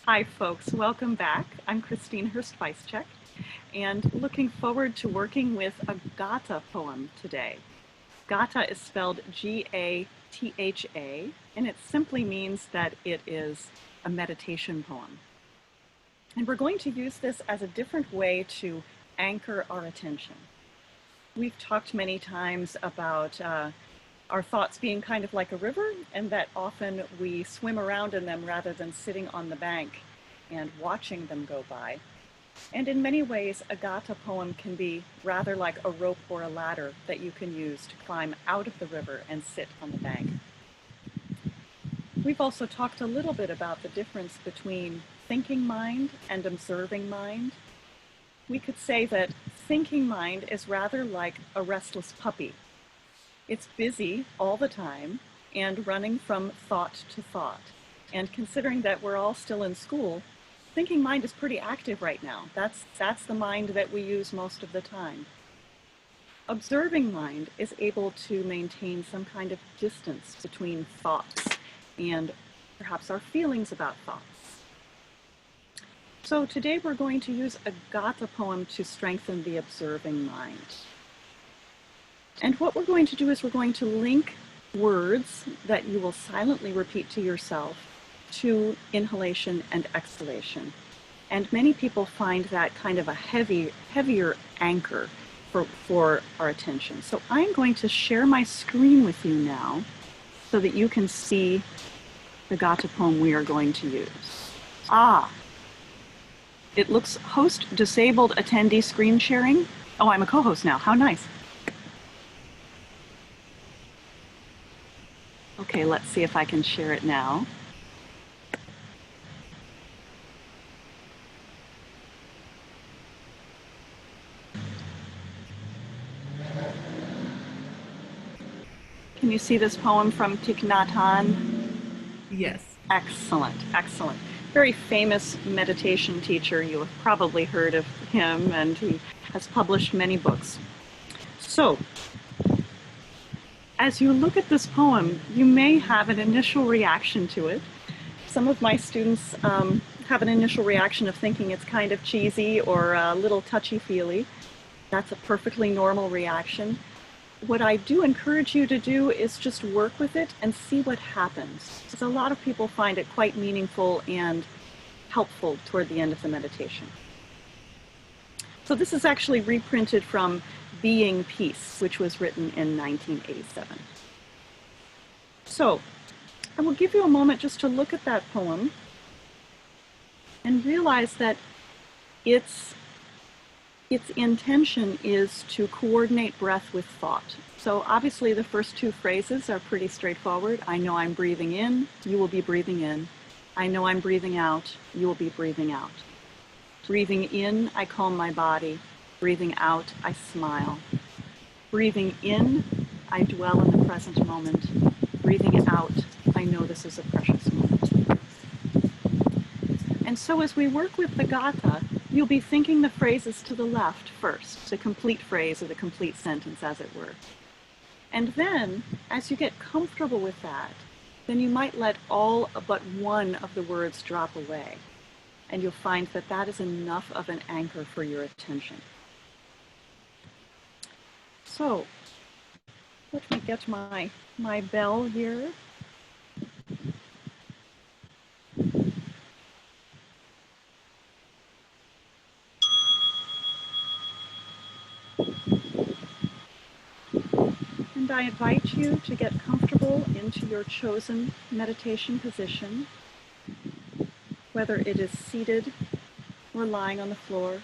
Hi folks, welcome back. I'm Kristine Hurst-Wajszczuk and looking forward to working with a Gatha poem today. Gatha is spelled G-A-T-H-A and it simply means that it is a meditation poem. And we're going to use this as a different way to anchor our attention. We've talked many times about our thoughts being kind of like a river, and that often we swim around in them rather than sitting on the bank and watching them go by. And in many ways, a Gatha poem can be rather like a rope or a ladder that you can use to climb out of the river and sit on the bank. We've also talked a little bit about the difference between thinking mind and observing mind. We could say that thinking mind is rather like a restless puppy. It's busy all the time and running from thought to thought. And considering that we're all still in school, thinking mind is pretty active right now. That's the mind that we use most of the time. Observing mind is able to maintain some kind of distance between thoughts and perhaps our feelings about thoughts. So today we're going to use a Gatha poem to strengthen the observing mind. And what we're going to do is we're going to link words that you will silently repeat to yourself to inhalation and exhalation. And many people find that kind of a heavier anchor for our attention. So I'm going to share my screen with you now so that you can see the Gatha poem we are going to use. It looks host disabled attendee screen sharing. Oh, I'm a co-host now. How nice. Okay, let's see if I can share it now. Can you see this poem from Thich Nhat Hanh? Yes. Excellent, excellent. Very famous meditation teacher. You have probably heard of him, and he has published many books. So, as you look at this poem, you may have an initial reaction to it. Some of my students have an initial reaction of thinking it's kind of cheesy or a little touchy-feely. That's a perfectly normal reaction. What I do encourage you to do is just work with it and see what happens. Because a lot of people find it quite meaningful and helpful toward the end of the meditation. So this is actually reprinted from Being Peace, which was written in 1987. So I will give you a moment just to look at that poem and realize that its intention is to coordinate breath with thought. So obviously the first two phrases are pretty straightforward. I know I'm breathing in, you will be breathing in. I know I'm breathing out, you will be breathing out. Breathing in, I calm my body. Breathing out, I smile. Breathing in, I dwell in the present moment. Breathing out, I know this is a precious moment. And so as we work with the Gatha, you'll be thinking the phrases to the left first, the complete phrase or the complete sentence, as it were. And then, as you get comfortable with that, then you might let all but one of the words drop away. And you'll find that that is enough of an anchor for your attention. So, let me get my bell here. And I invite you to get comfortable into your chosen meditation position, whether it is seated or lying on the floor.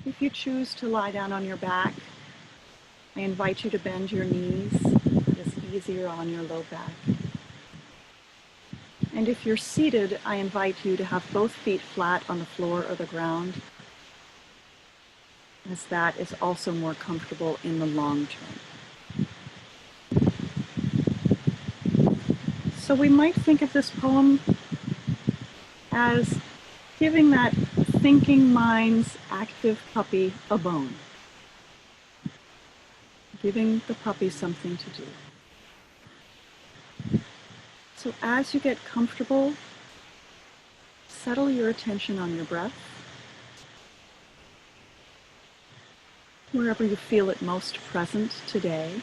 If you choose to lie down on your back, I invite you to bend your knees. It is easier on your low back. And if you're seated, I invite you to have both feet flat on the floor or the ground, as that is also more comfortable in the long term. So we might think of this poem as giving that thinking mind's active puppy a bone. Giving the puppy something to do. So as you get comfortable settle your attention on your breath, wherever you feel it most present today.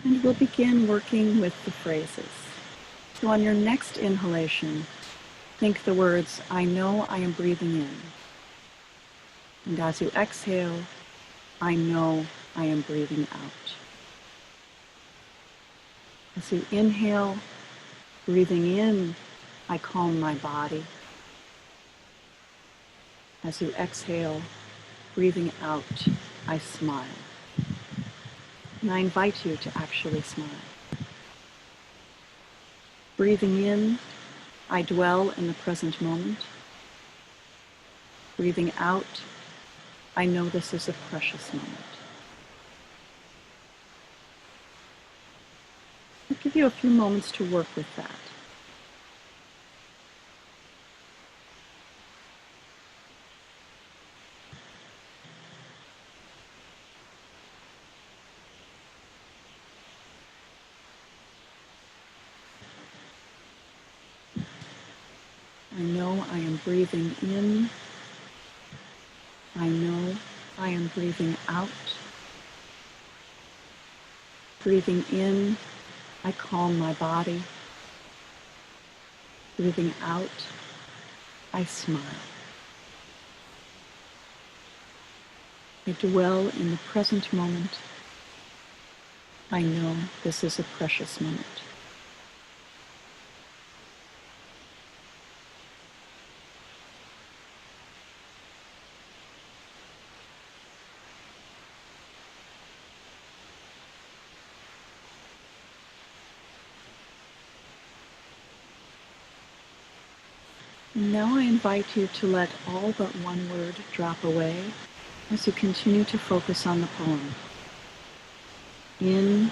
And we'll begin working with the phrases. So on your next inhalation, think the words, "I know I am breathing in." And as you exhale, "I know I am breathing out." As you inhale, breathing in, "I calm my body." As you exhale, breathing out, "I smile." And I invite you to actually smile. Breathing in, "I dwell in the present moment." Breathing out, "I know this is a precious moment." I'll give you a few moments to work with that. I know I am breathing in. I know I am breathing out. Breathing in, I calm my body. Breathing out, I smile. I dwell in the present moment. I know this is a precious moment. And now I invite you to let all but one word drop away as you continue to focus on the poem. In,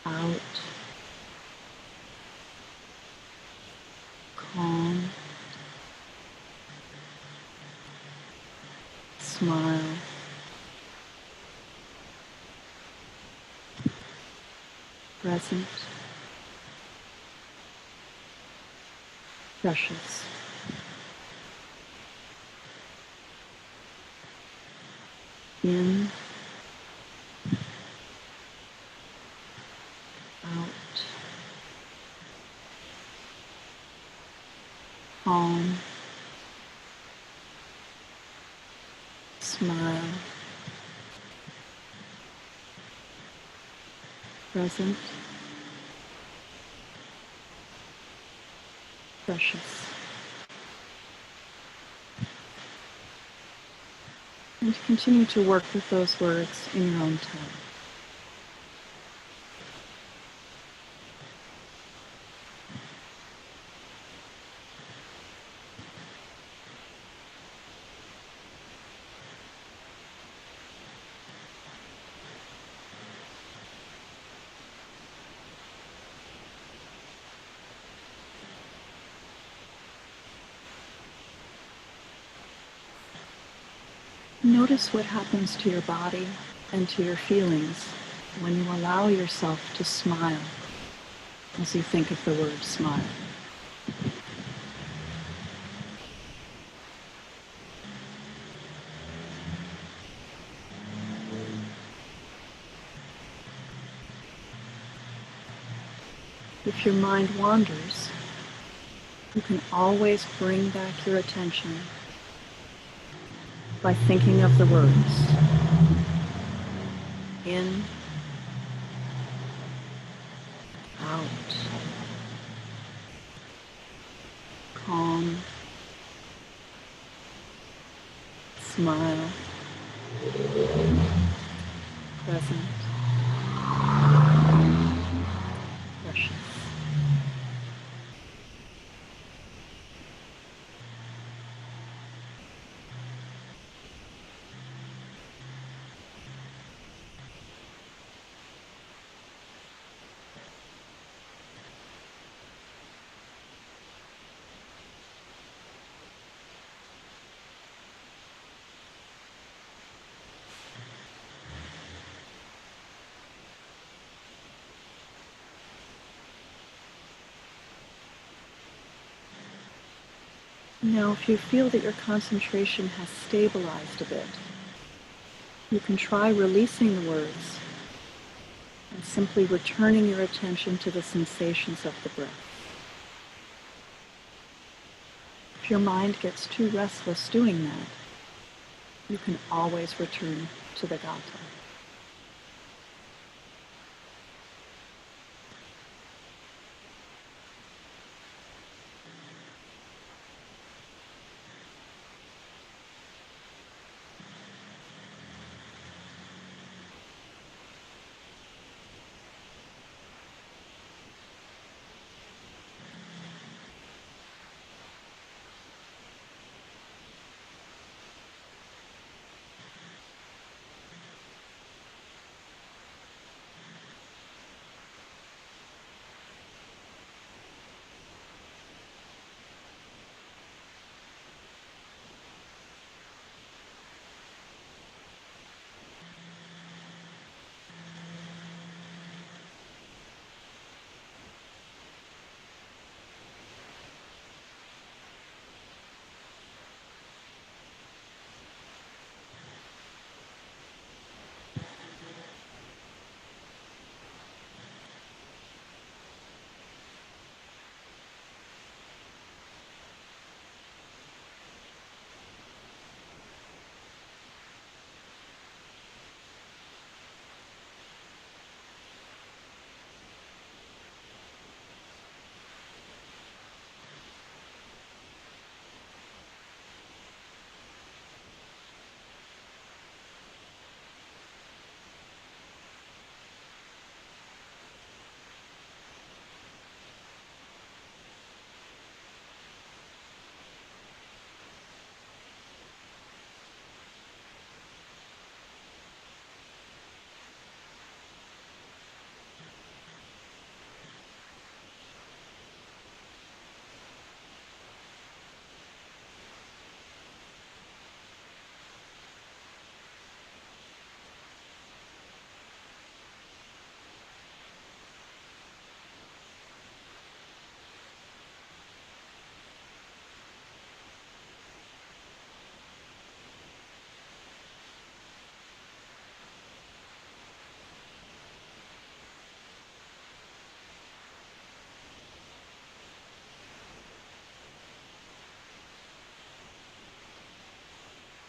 out, calm, smile, present, precious. In, out, calm, smile, present, precious. And continue to work with those words in your own time. Notice what happens to your body and to your feelings when you allow yourself to smile as you think of the word smile. If your mind wanders, you can always bring back your attention by thinking of the words. In, out, calm, smile, present, precious. Now, if you feel that your concentration has stabilized a bit, you can try releasing the words and simply returning your attention to the sensations of the breath. If your mind gets too restless doing that, you can always return to the gata.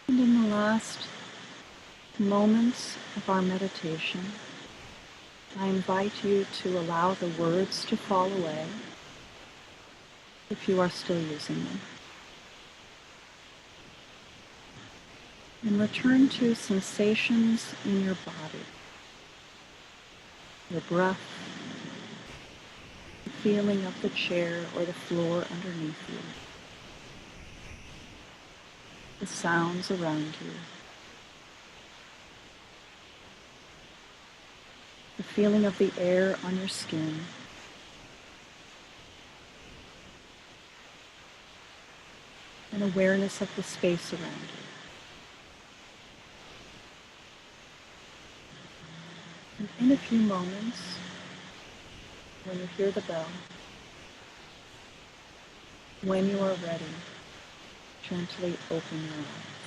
And in the last moments of our meditation, I invite you to allow the words to fall away if you are still using them, and return to sensations in your body, your breath, the feeling of the chair or the floor underneath you, the sounds around you, the feeling of the air on your skin, and awareness of the space around you. And in a few moments, when you hear the bell, when you are ready, gently open your eyes.